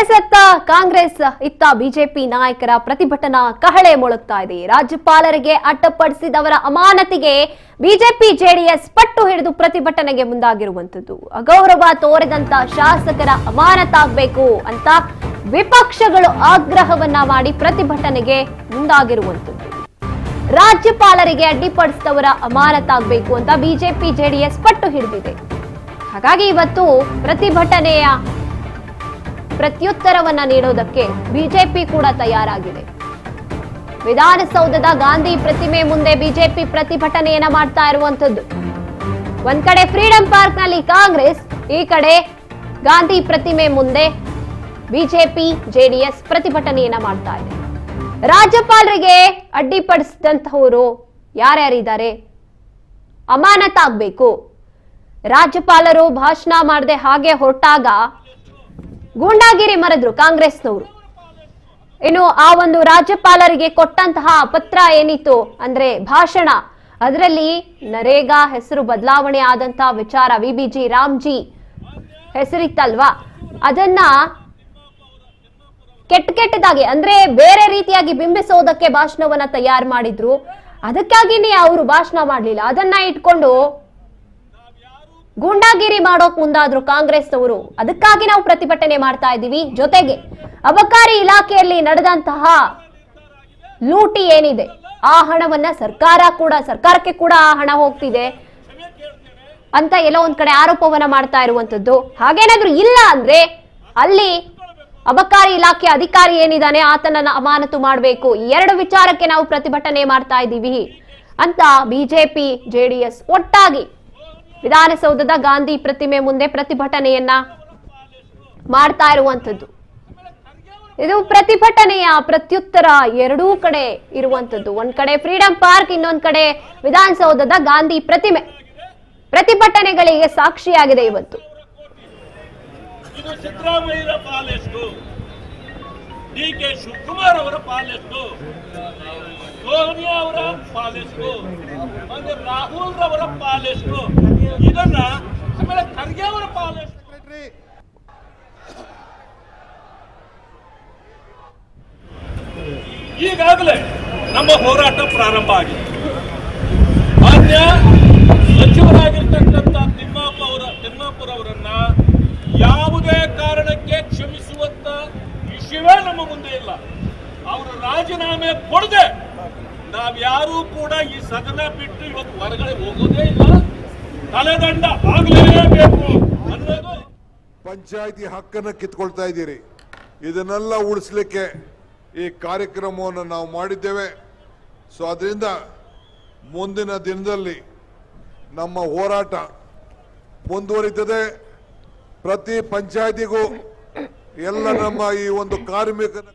ಎಸೆತ್ತ ಕಾಂಗ್ರೆಸ್ ಇತ್ತ ಬಿಜೆಪಿ ನಾಯಕರ ಪ್ರತಿಭಟನಾ ಕಹಳೆ ಮೊಳಗ್ತಾ ಇದೆ. ರಾಜ್ಯಪಾಲರಿಗೆ ಅಡ್ಡಪಡಿಸಿದವರ ಅಮಾನತಿಗೆ ಬಿಜೆಪಿ ಜೆಡಿಎಸ್ ಪಟ್ಟು ಹಿಡಿದು ಪ್ರತಿಭಟನೆಗೆ ಮುಂದಾಗಿರುವಂತದ್ದು. ಅಗೌರವ ತೋರಿದಂತ ಶಾಸಕರ ಅಮಾನತಾಗಬೇಕು ಅಂತ ವಿಪಕ್ಷಗಳು ಆಗ್ರಹವನ್ನ ಮಾಡಿ ಪ್ರತಿಭಟನೆಗೆ ಮುಂದಾಗಿರುವಂತದ್ದು. ರಾಜ್ಯಪಾಲರಿಗೆ ಅಡ್ಡಿಪಡಿಸಿದವರ ಅಮಾನತಾಗಬೇಕು ಅಂತ ಬಿಜೆಪಿ ಜೆಡಿಎಸ್ ಪಟ್ಟು ಹಿಡಿದಿದೆ. ಹಾಗಾಗಿ ಇವತ್ತು ಪ್ರತಿಭಟನೆಯ ಪ್ರತ್ಯುತ್ತರವನ್ನ ನೀಡೋದಕ್ಕೆ ಬಿಜೆಪಿ ಕೂಡ ತಯಾರಾಗಿದೆ. ವಿಧಾನಸೌಧದ ಗಾಂಧಿ ಪ್ರತಿಮೆ ಮುಂದೆ ಬಿಜೆಪಿ ಪ್ರತಿಭಟನೆಯನ್ನ ಮಾಡ್ತಾ ಇರುವಂತದ್ದು. ಒಂದ್ ಕಡೆ ಫ್ರೀಡಂ ಪಾರ್ಕ್ ನಲ್ಲಿ ಕಾಂಗ್ರೆಸ್, ಈ ಕಡೆ ಗಾಂಧಿ ಪ್ರತಿಮೆ ಮುಂದೆ ಬಿಜೆಪಿ ಜೆಡಿಎಸ್ ಪ್ರತಿಭಟನೆಯನ್ನ ಮಾಡ್ತಾ ಇದೆ. ರಾಜ್ಯಪಾಲರಿಗೆ ಅಡ್ಡಿಪಡಿಸಿದಂತಹವರು ಯಾರ್ಯಾರಿದ್ದಾರೆ? ಅಮಾನತಾಗಬೇಕು. ರಾಜ್ಯಪಾಲರು ಭಾಷಣ ಮಾಡದೆ ಹಾಗೆ ಹೊರಟಾಗ ಗೂಂಡಾಗಿರಿ ಮರೆದ್ರು ಕಾಂಗ್ರೆಸ್ನವರು. ಇನ್ನು ಆ ಒಂದು ರಾಜ್ಯಪಾಲರಿಗೆ ಕೊಟ್ಟಂತಹ ಪತ್ರ ಏನಿತ್ತು ಅಂದ್ರೆ ಭಾಷಣ, ಅದರಲ್ಲಿ ನರೇಗಾ ಹೆಸರು ಬದಲಾವಣೆ ಆದಂತಹ ವಿಚಾರ, ವಿಬಿಜಿ ರಾಮ್ಜಿ ಹೆಸರಿತ್ತಲ್ವಾ, ಅದನ್ನ ಕೆಟ್ಟದಾಗಿ ಅಂದ್ರೆ ಬೇರೆ ರೀತಿಯಾಗಿ ಬಿಂಬಿಸೋದಕ್ಕೆ ಭಾಷಣವನ್ನ ತಯಾರು ಮಾಡಿದ್ರು. ಅದಕ್ಕಾಗಿನೇ ಅವರು ಭಾಷಣ ಮಾಡಲಿಲ್ಲ. ಅದನ್ನ ಇಟ್ಕೊಂಡು ಗೂಂಡಾಗಿರಿ ಮಾಡೋಕ್ ಮುಂದಾದ್ರು ಕಾಂಗ್ರೆಸ್ನವರು. ಅದಕ್ಕಾಗಿ ನಾವು ಪ್ರತಿಭಟನೆ ಮಾಡ್ತಾ ಇದ್ದೀವಿ. ಜೊತೆಗೆ ಅಬಕಾರಿ ಇಲಾಖೆಯಲ್ಲಿ ನಡೆದಂತಹ ಲೂಟಿ ಏನಿದೆ, ಆ ಹಣವನ್ನ ಸರ್ಕಾರಕ್ಕೆ ಕೂಡ ಆ ಹಣ ಹೋಗ್ತಿದೆ ಅಂತ ಎಲ್ಲೋ ಒಂದ್ ಕಡೆ ಆರೋಪವನ್ನ ಮಾಡ್ತಾ ಇರುವಂತದ್ದು. ಹಾಗೇನಾದ್ರೂ ಇಲ್ಲ ಅಂದ್ರೆ ಅಲ್ಲಿ ಅಬಕಾರಿ ಇಲಾಖೆ ಅಧಿಕಾರಿ ಏನಿದ್ದಾನೆ ಆತನನ್ನ ಅಮಾನತು ಮಾಡಬೇಕು. ಈ ಎರಡು ವಿಚಾರಕ್ಕೆ ನಾವು ಪ್ರತಿಭಟನೆ ಮಾಡ್ತಾ ಇದ್ದೀವಿ ಅಂತ ಬಿಜೆಪಿ ಜೆಡಿಎಸ್ ಒಟ್ಟಾಗಿ ವಿಧಾನಸೌಧದ ಗಾಂಧಿ ಪ್ರತಿಮೆ ಮುಂದೆ ಪ್ರತಿಭಟನೆಯನ್ನ ಮಾಡ್ತಾ ಇರುವಂತದ್ದು. ಇದು ಪ್ರತಿಭಟನೆಯ ಪ್ರತ್ಯುತ್ತರ ಎರಡೂ ಕಡೆ ಇರುವಂತದ್ದು. ಒಂದ್ ಕಡೆ ಫ್ರೀಡಂ ಪಾರ್ಕ್, ಇನ್ನೊಂದ್ ಕಡೆ ವಿಧಾನಸೌಧದ ಗಾಂಧಿ ಪ್ರತಿಮೆ ಪ್ರತಿಭಟನೆಗಳಿಗೆ ಸಾಕ್ಷಿಯಾಗಿದೆ ಇವತ್ತು. ಇದು ಸಿದ್ದರಾಮಯ್ಯರ ಪಾಲೆಷ್ಟು, ಡಿ.ಕೆ. ಶಿವಕುಮಾರ್ ಅವರ ಪಾಲೆಷ್ಟು, ಸೋನಿಯಾ ಅವರ ಪಾಲೆಷ್ಟು, ಮತ್ತೆ ರಾಹುಲ್ ರವರ ಪಾಲೆಷ್ಟು, ಇದನ್ನ ಆಮೇಲೆ ಖರ್ಗೆ ಅವರ ಪಾಲೆಷ್ಟು. ಈಗಾಗಲೇ ನಮ್ಮ ಹೋರಾಟ ಪ್ರಾರಂಭ ಆಗಿದೆ. ಮಾನ್ಯ ಸಚಿವರಾಗಿರ್ತಕ್ಕಂಥ ತಿಮ್ಮಾಪುರ ಅವರನ್ನ ಯಾವುದೇ ಕಾರಣಕ್ಕೆ ಕ್ಷಮಿಸುವಂತ ವಿಷಯವೇ ನಮ್ಮ ಮುಂದೆ ಇಲ್ಲ. ಅವರು ರಾಜೀನಾಮೆ ಕೊಡದೆ ನಾವ್ಯಾರೂ ಕೂಡ ಈ ಸದನ ಬಿಟ್ಟು ಇವತ್ತು ಹೊರಗಡೆ ಹೋಗೋದೇ ಇಲ್ಲ. ತಲೆದಂಡ ಆಗಲೇಬೇಕು ಅನ್ನೋದು. ಪಂಚಾಯಿತಿ ಹಕ್ಕನ್ನು ಕಿತ್ಕೊಳ್ತಾ ಇದ್ದೀರಿ. ಇದನ್ನೆಲ್ಲ ಉಳಿಸ್ಲಿಕ್ಕೆ ಈ ಕಾರ್ಯಕ್ರಮವನ್ನು ನಾವು ಮಾಡಿದ್ದೇವೆ. ಸೊ ಅದರಿಂದ ಮುಂದಿನ ದಿನದಲ್ಲಿ ನಮ್ಮ ಹೋರಾಟ ಮುಂದುವರಿತದೆ. ಪ್ರತಿ ಪಂಚಾಯಿತಿಗೂ ಎಲ್ಲ ನಮ್ಮ ಈ ಒಂದು ಕಾರ್ಮಿಕನ